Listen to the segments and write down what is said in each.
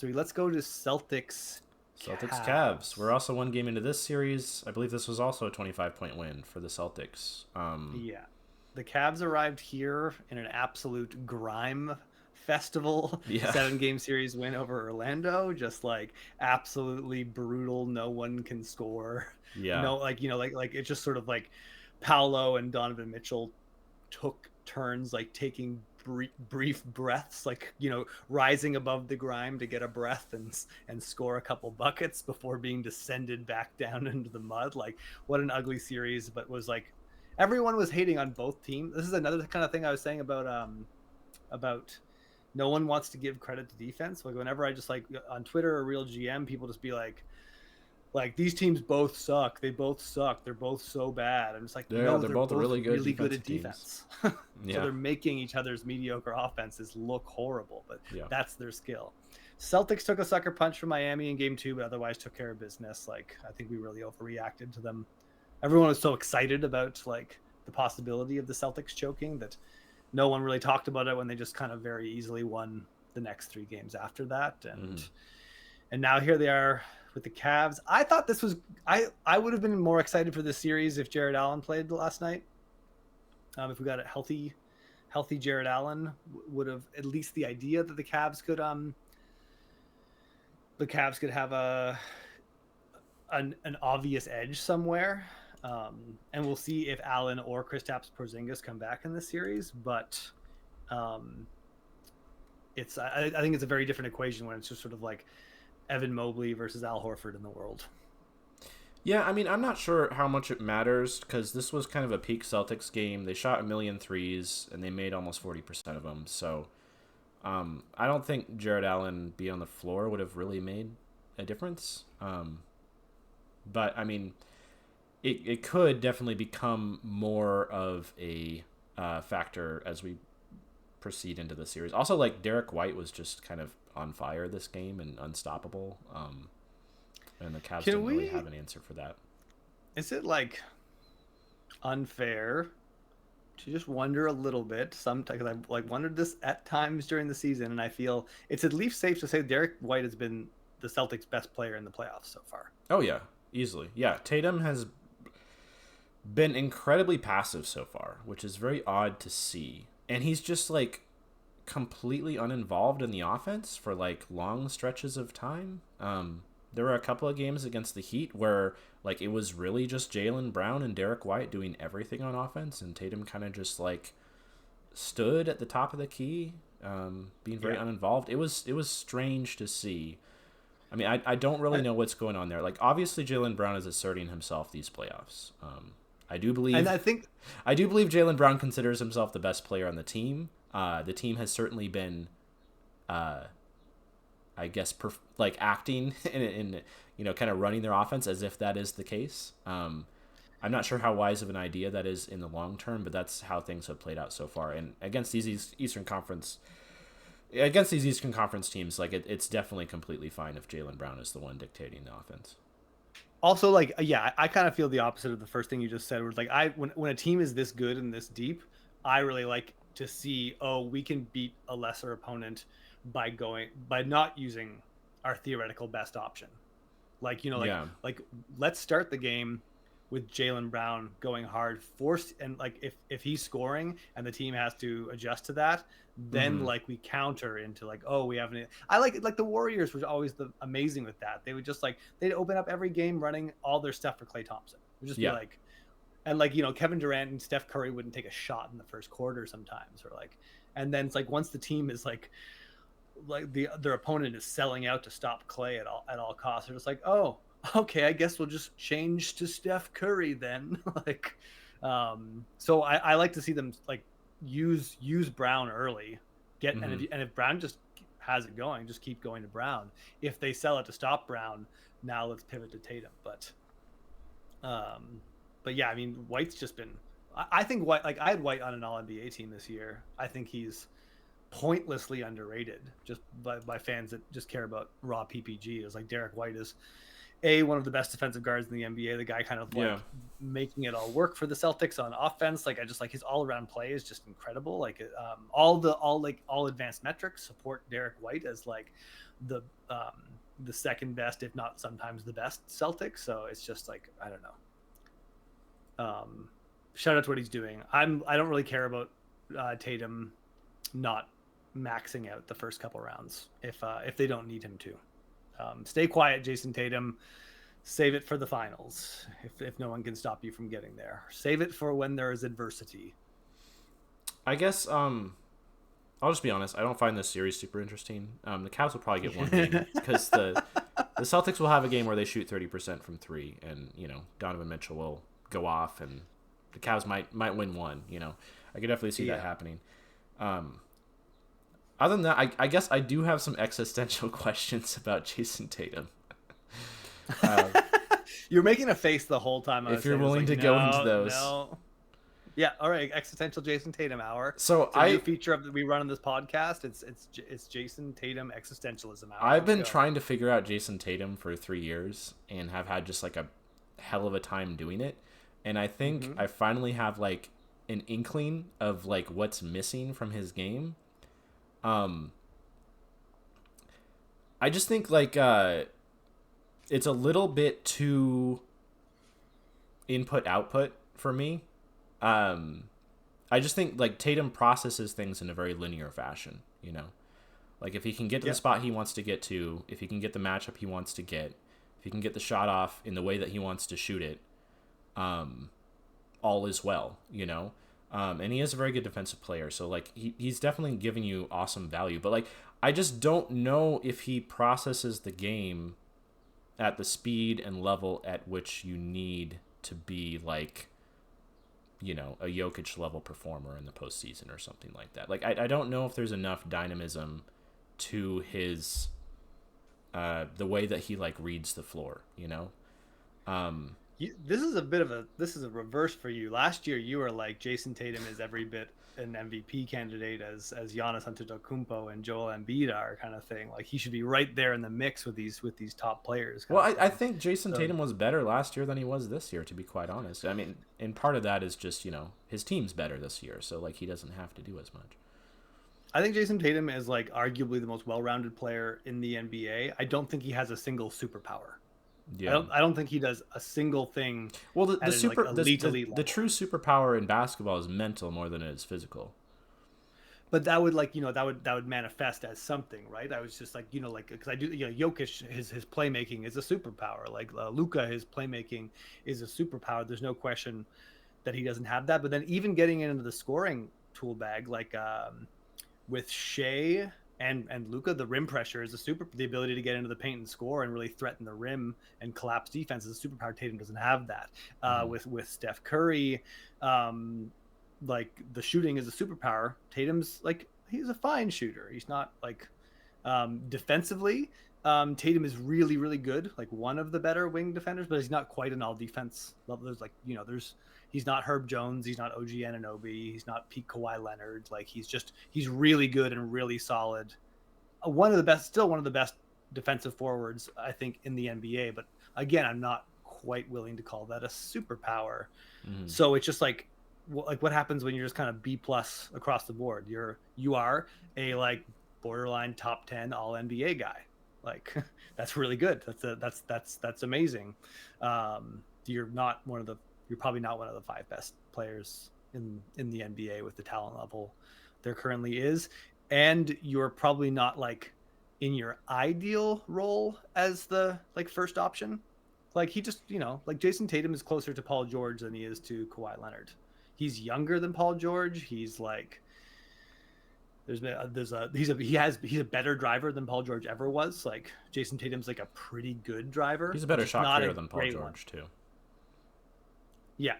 let's go to Celtics Celtics Cavs. We're Cavs. also one game into this series. I believe this was also a 25-point win for the Celtics. Yeah. The Cavs arrived here in an absolute grime festival Yeah, 7 game series win over Orlando. Just like absolutely brutal. No one can score. yeah, No, like, like it's just sort of like Paolo and Donovan Mitchell took turns like taking brief breaths, like rising above the grime to get a breath and score a couple buckets before being descended back down into the mud. Like, what an ugly series, but was like everyone was hating on both teams. This is another kind of thing I was saying about no one wants to give credit to defense. Like, whenever I just like on Twitter or Real GM, people just be like these teams both suck. They both suck. They're both so bad. I'm just like, yeah. no, They're they're both both really good really good defensive at teams. defense. So Yeah, they're making each other's mediocre offenses look horrible, but yeah. that's their skill. Celtics took a sucker punch from Miami in game 2, but otherwise took care of business. Like, I think we really overreacted to them. Everyone was so excited about like the possibility of the Celtics choking that no one really talked about it when they just kind of very easily won the next 3 games after that. Mm-hmm. And now here they are with the Cavs. I thought this was I would have been more excited for this series if Jared Allen played last night. If we got a healthy Jared Allen, would have at least the idea that the Cavs could have an obvious edge somewhere. And we'll see if Allen or Kristaps Porzingis come back in this series, but um, I think it's a very different equation when it's just sort of like Evan Mobley versus Al Horford in the world. Yeah, I mean, I'm not sure how much it matters because this was kind of a peak Celtics game. They shot a million threes and they made almost 40% of them. So I don't think Jared Allen being on the floor would have really made a difference. But I mean, it could definitely become more of a factor as we proceed into the series. Also, like Derek White was just kind of on fire this game and unstoppable. And the Cavs Can didn't really have we? an answer for that. Is it like unfair to just wonder a little bit? Sometimes I've like wondered this at times during the season, and I feel it's at least safe to say Derek White has been the Celtics' best player in the playoffs so far. Oh yeah, easily. Yeah, Tatum has been incredibly passive so far, which is very odd to see. And he's just like completely uninvolved in the offense for like long stretches of time. There were a couple of games against the Heat where like it was really just Jaylen Brown and Derek White doing everything on offense, and Tatum kind of just like stood at the top of the key, being very Yeah, uninvolved. It was strange to see. I mean, I don't really and, know what's going on there. Like obviously Jaylen Brown is asserting himself these playoffs. I do and believe I think I do believe Jaylen Brown considers himself the best player on the team. The team has certainly been, uh, I guess, like acting in kind of running their offense as if that is the case. I'm not sure how wise of an idea that is in the long term, but that's how things have played out so far. And against these Eastern Conference teams, like it's definitely completely fine if Jaylen Brown is the one dictating the offense. also like yeah, I kind of feel the opposite of the first thing you just said. Where like when a team is this good and this deep, I really like to see, oh, we can beat a lesser opponent by not using our theoretical best option. Like, Yeah. like let's start the game with Jaylen Brown going hard, forced, and like if he's scoring and the team has to adjust to that, then Mm-hmm. like we counter into like, oh, we have an. I like the Warriors were always amazing with that. They would just like they'd open up every game running all their stuff for Klay Thompson. It would just be Yeah. like, and like Kevin Durant and Steph Curry wouldn't take a shot in the first quarter sometimes, or like, and then it's like once the team is like their opponent is selling out to stop Klay at all costs. They're just like, oh, okay, I guess we'll just change to Steph Curry then. Like, so I like to see them like use Brown early, get Mm-hmm. and if Brown just has it going, just keep going to Brown. If they sell it to stop Brown, now let's pivot to Tatum. Um, but yeah, I mean, White's just been. I think White, like I had White on an All NBA team this year. I think he's pointlessly underrated just by fans that just care about raw PPG. It was like Derek White one of the best defensive guards in the NBA. The guy kind of like Yeah. making it all work for the Celtics on offense. Like I just like his all around play is just incredible. Like all advanced metrics support Derek White as like the the second best, if not sometimes the best Celtic. So it's just like I don't know. Shout out to what he's doing. I don't really care about Tatum not maxing out the first couple rounds if they don't need him to. Stay quiet, Jayson Tatum. Save it for the finals if no one can stop you from getting there. Save it for when there is adversity. I guess I'll just be honest. I don't find this series super interesting. The Cavs will probably get one game because the Celtics will have a game where they shoot 30% from three, and Donovan Mitchell will go off, and the Cavs might win one. I could definitely see that happening. Other than that, I guess I do have some existential questions about Jayson Tatum. You're making a face the whole time. If you're willing to go into those. No. Yeah, all right. Existential Jayson Tatum hour. So it's a new feature that we run on this podcast. It's Jayson Tatum existentialism hour. I've been trying to figure out Jayson Tatum for 3 years and have had just like a hell of a time doing it. And I think I finally have like an inkling of like what's missing from his game. I just think like it's a little bit too input output for me. I just think like Tatum processes things in a very linear fashion, like if he can get to the spot he wants to get to, if he can get the matchup he wants to get, if he can get the shot off in the way that he wants to shoot it, all is well, and he is a very good defensive player. So like he's definitely giving you awesome value, but like, I just don't know if he processes the game at the speed and level at which you need to be like, a Jokic level performer in the postseason or something like that. Like, I don't know if there's enough dynamism to his, the way that he like reads the floor, This is a reverse for you. Last year, you were like Jayson Tatum is every bit an MVP candidate as Giannis Antetokounmpo and Joel Embiid are, kind of thing. Like he should be right there in the mix with these top players. Well, I think Jayson Tatum was better last year than he was this year, to be quite honest. I mean, and part of that is just his team's better this year, so like he doesn't have to do as much. I think Jayson Tatum is like arguably the most well-rounded player in the NBA. I don't think he has a single superpower. Yeah. I don't think he does a single thing. Well, the true superpower in basketball is mental more than it is physical. But that would that would manifest as something, right? I was just like because I do Jokic his playmaking is a superpower. Like Luka, his playmaking is a superpower. There's no question that he doesn't have that. But then even getting into the scoring tool bag, like with Shea and Luka, the rim pressure is the ability to get into the paint and score and really threaten the rim and collapse defense is a superpower. Tatum doesn't have that. With Steph Curry, like the shooting is a superpower. Tatum's like he's a fine shooter. He's not like defensively. Tatum is really, really good, like one of the better wing defenders, but he's not quite an all defense level. There's like he's not Herb Jones, he's not OG Anunoby, he's not peak Kawhi Leonard. Like he's really good and really solid. One of the best defensive forwards, I think, in the NBA. But again, I'm not quite willing to call that a superpower. So it's just like what happens when you're just kind of B+ across the board. You are a like borderline top 10 all NBA guy. Like that's really good. That's amazing. You're probably not one of the 5 best players in the NBA with the talent level there currently is, and you're probably not like in your ideal role as the like first option. Like he just like Jayson Tatum is closer to Paul George than he is to Kawhi Leonard. He's younger than Paul George. He's like he's a better driver than Paul George ever was. Like Jayson Tatum's like a pretty good driver. He's a better shot creator than Paul George too. Yeah.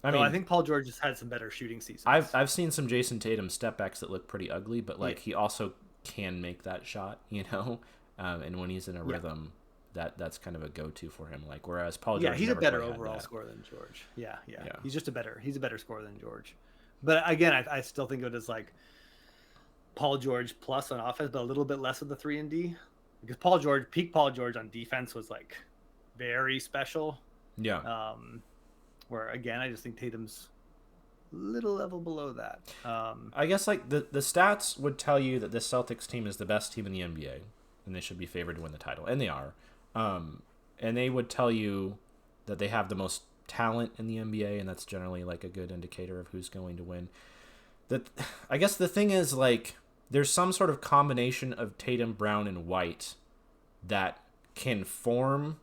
I think Paul George has had some better shooting seasons. I've seen some Jayson Tatum step backs that look pretty ugly, but like he also can make that shot, and when he's in a rhythm, that's kind of a go-to for him. Like whereas Paul George, he's a better overall scorer than George. Yeah. He's a better scorer than George. But again, I still think of it as like Paul George plus on offense, but a little bit less of the 3 and D, because peak Paul George on defense was like very special. Yeah. Where again, I just think Tatum's a little level below that. I guess like the stats would tell you that this Celtics team is the best team in the NBA, and they should be favored to win the title, and they are. And they would tell you that they have the most talent in the NBA, and that's generally like a good indicator of who's going to win. That I guess the thing is like there's some sort of combination of Tatum, Brown, and White that can form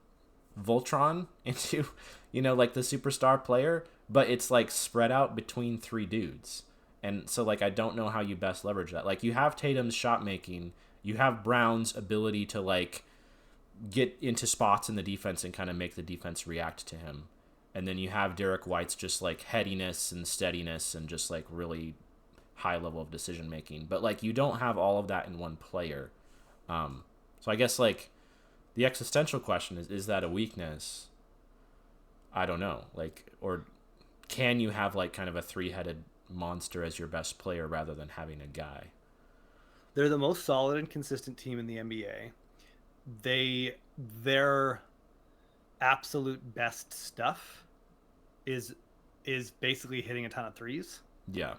Voltron into, like the superstar player, but it's like spread out between three dudes. And so like I don't know how you best leverage that. Like you have Tatum's shot making, you have Brown's ability to like get into spots in the defense and kind of make the defense react to him. And then you have Derek White's just like headiness and steadiness and just like really high level of decision making. But like you don't have all of that in one player. So I guess like the existential question is that a weakness? I don't know. Like, or can you have like kind of a three-headed monster as your best player rather than having a guy? They're the most solid and consistent team in the NBA. Their absolute best stuff is basically hitting a ton of threes. Yeah.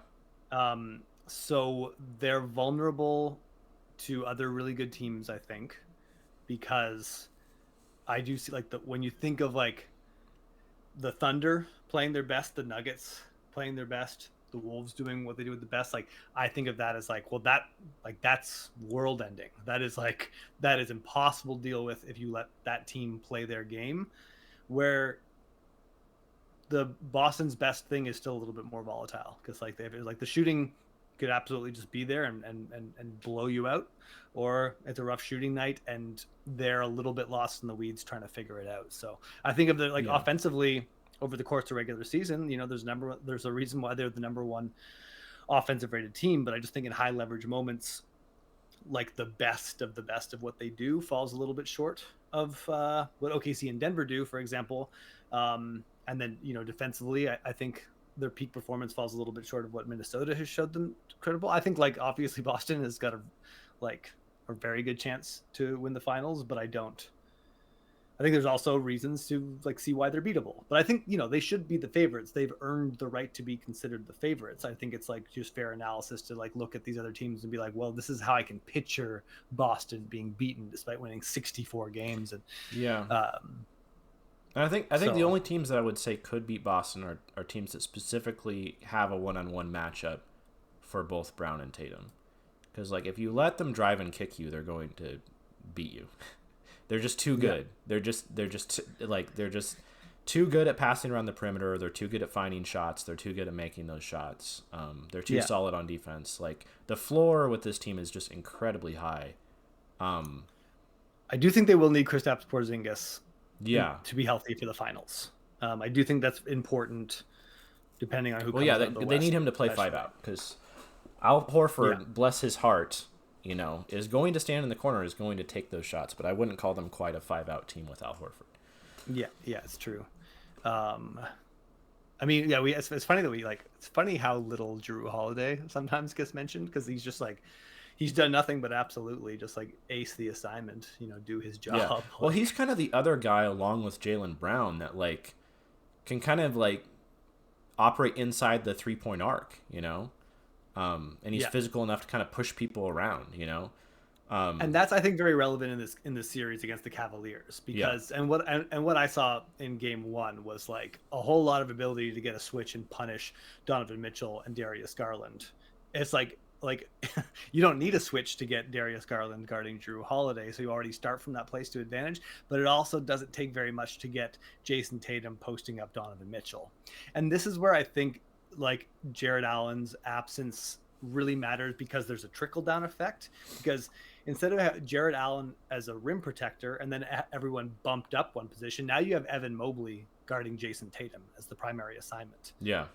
So they're vulnerable to other really good teams, I think, because I do see like when you think of like the Thunder playing their best, the Nuggets playing their best, the Wolves doing what they do with the best, like I think of that as like, well, that's world ending. That is impossible to deal with if you let that team play their game. Where the Boston's best thing is still a little bit more volatile because like they like the shooting could absolutely just be there and blow you out, or it's a rough shooting night and they're a little bit lost in the weeds trying to figure it out. So I think of the like offensively over the course of regular season, there's a reason why they're the number one offensive rated team, but I just think in high leverage moments, like the best of what they do falls a little bit short of what OKC and Denver do, for example. And then, defensively, I think their peak performance falls a little bit short of what Minnesota has showed them credible. I think like obviously Boston has got a very good chance to win the finals, but I think there's also reasons to like see why they're beatable. But I think, they should be the favorites. They've earned the right to be considered the favorites. I think it's like just fair analysis to like look at these other teams and be like, well, this is how I can picture Boston being beaten despite winning 64 games. And and I think the only teams that I would say could beat Boston are teams that specifically have a one-on-one matchup for both Brown and Tatum. Because like if you let them drive and kick you, they're going to beat you. They're just too good. Yeah. They're just too good at passing around the perimeter. They're too good at finding shots. They're too good at making those shots. They're too solid on defense. Like the floor with this team is just incredibly high. I do think they will need Kristaps Porzingis. Yeah, to be healthy for the finals. I do think that's important, depending on who. Well, comes yeah, they need him to play especially. 5 out because Al Horford, bless his heart, is going to stand in the corner, is going to take those shots. But I wouldn't call them quite a 5 out team with Al Horford. Yeah, it's true. I mean, yeah, it's funny that it's funny how little Jrue Holiday sometimes gets mentioned because he's just like. He's done nothing but absolutely just like ace the assignment, do his job. Yeah. Well, he's kind of the other guy along with Jaylen Brown that like can kind of like operate inside the 3-point arc, and he's physical enough to kind of push people around, and that's I think very relevant in this series against the Cavaliers because and what I saw in game 1 was like a whole lot of ability to get a switch and punish Donovan Mitchell and Darius Garland. It's like you don't need a switch to get Darius Garland guarding Jrue Holiday, so you already start from that place to advantage, but it also doesn't take very much to get Jayson Tatum posting up Donovan Mitchell. And this is where I think like Jared Allen's absence really matters because there's a trickle down effect, because instead of Jared Allen as a rim protector and then everyone bumped up one position, now you have Evan Mobley guarding Jayson Tatum as the primary assignment. Yeah.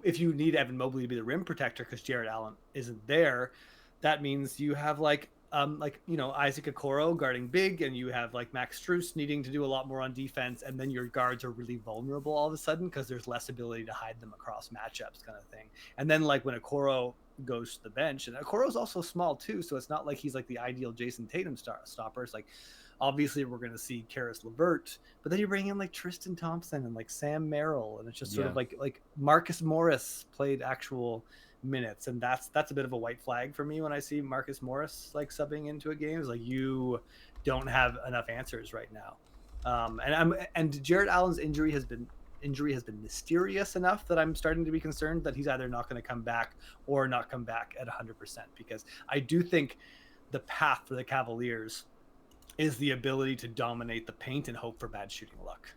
If you need Evan Mobley to be the rim protector because Jared Allen isn't there, that means you have Isaac Okoro guarding big, and you have like Max Strus needing to do a lot more on defense, and then your guards are really vulnerable all of a sudden because there's less ability to hide them across matchups, kind of thing. And then like when Okoro goes to the bench. And Okoro's also small too, so it's not like he's like the ideal Jayson Tatum stopper. It's like obviously we're going to see Karis LeVert, but then you bring in like Tristan Thompson and like Sam Merrill, and it's just sort Yeah. of like Marcus Morris played actual minutes, and that's a bit of a white flag for me when I see Marcus Morris like subbing into a game. It's like you don't have enough answers right now. And Jared Allen's injury has been mysterious enough that I'm starting to be concerned that he's either not going to come back or not come back at 100%, because I do think the path for the Cavaliers is the ability to dominate the paint and hope for bad shooting luck.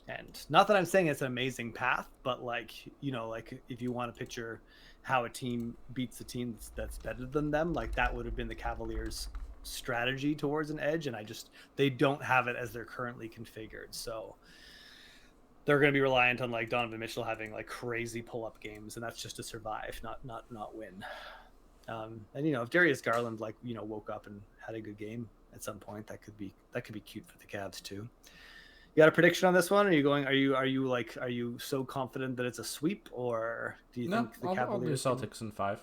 And not that I'm saying it's an amazing path, but like, you know, like if you want to picture how a team beats a team that's better than them, like that would have been the Cavaliers' strategy towards an edge. And they don't have it as they're currently configured. So they're going to be reliant on like Donovan Mitchell having like crazy pull-up games, and that's just to survive, not win. And you know, if Darius Garland like, you know, woke up and had a good game at some point, that could be cute for the Cavs too. You got a prediction on this one? Are you so confident that it's a sweep, or do you think the Cavaliers? I'll do Celtics in 5.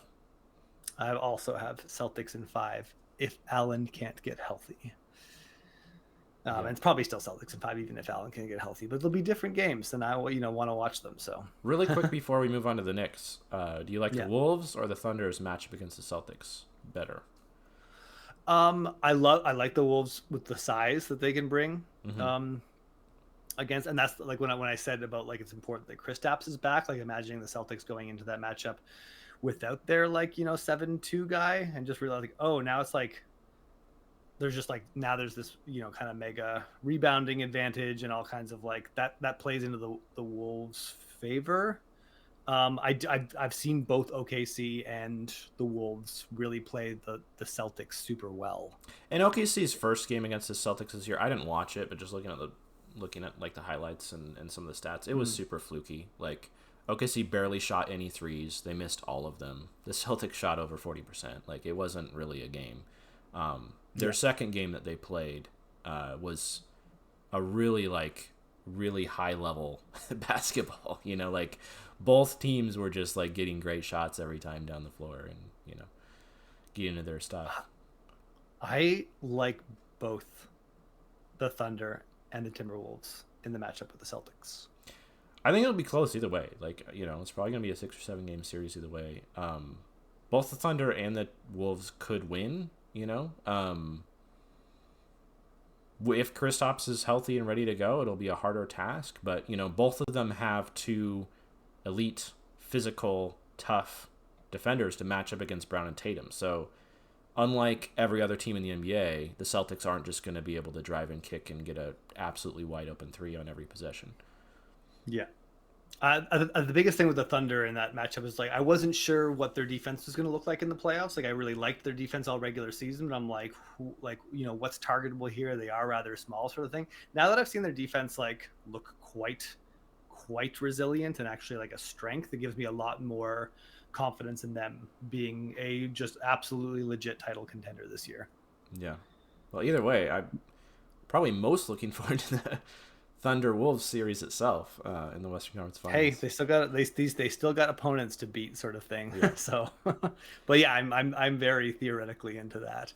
I also have Celtics in 5 if Allen can't get healthy. And it's probably still Celtics in 5 even if Allen can get healthy, but they'll be different games, and I want to watch them. So really quick before we move on to the Knicks, do you like the Wolves or the Thunder's matchup against the Celtics better? I like the Wolves with the size that they can bring. Mm-hmm. Against, and that's like when I said about like it's important that Kristaps is back, like imagining the Celtics going into that matchup without their like, you know, 7-2 guy, and just realizing, oh, now it's like there's just like now there's this, you know, kind of mega rebounding advantage and all kinds of like that plays into the Wolves' favor. I've seen both OKC and the Wolves really play the Celtics super well. And OKC's first game against the Celtics this year, I didn't watch it, but just looking at like the highlights and some of the stats, it was super fluky. Like OKC barely shot any threes. They missed all of them. The Celtics shot over 40%. Like it wasn't really a game. Their second game that they played was a really high level basketball. You know, like both teams were just like getting great shots every time down the floor, and you know, get into their stuff. I like both the Thunder and the Timberwolves in the matchup with the Celtics. I think it'll be close either way. Like, you know, it's probably going to be a 6 or 7 game series either way. Both the Thunder and the Wolves could win, you know. If Kristaps is healthy and ready to go, it'll be a harder task. But, you know, both of them have 2 elite, physical, tough defenders to match up against Brown and Tatum. So, unlike every other team in the NBA, the Celtics aren't just going to be able to drive and kick and get a absolutely wide open 3 on every possession. Yeah. The biggest thing with the Thunder in that matchup is like I wasn't sure what their defense was going to look like in the playoffs. Like I really liked their defense all regular season, but I'm like, you know, what's targetable here? They are rather small, sort of thing. Now that I've seen their defense like look quite resilient and actually like a strength, it gives me a lot more confidence in them being a just absolutely legit title contender this year. Yeah. Well, either way, I'm probably most looking forward to the Thunder Wolves series itself in the Western Conference Finals. Hey, they still got opponents to beat, sort of thing. Yeah. So, but yeah, I'm very theoretically into that.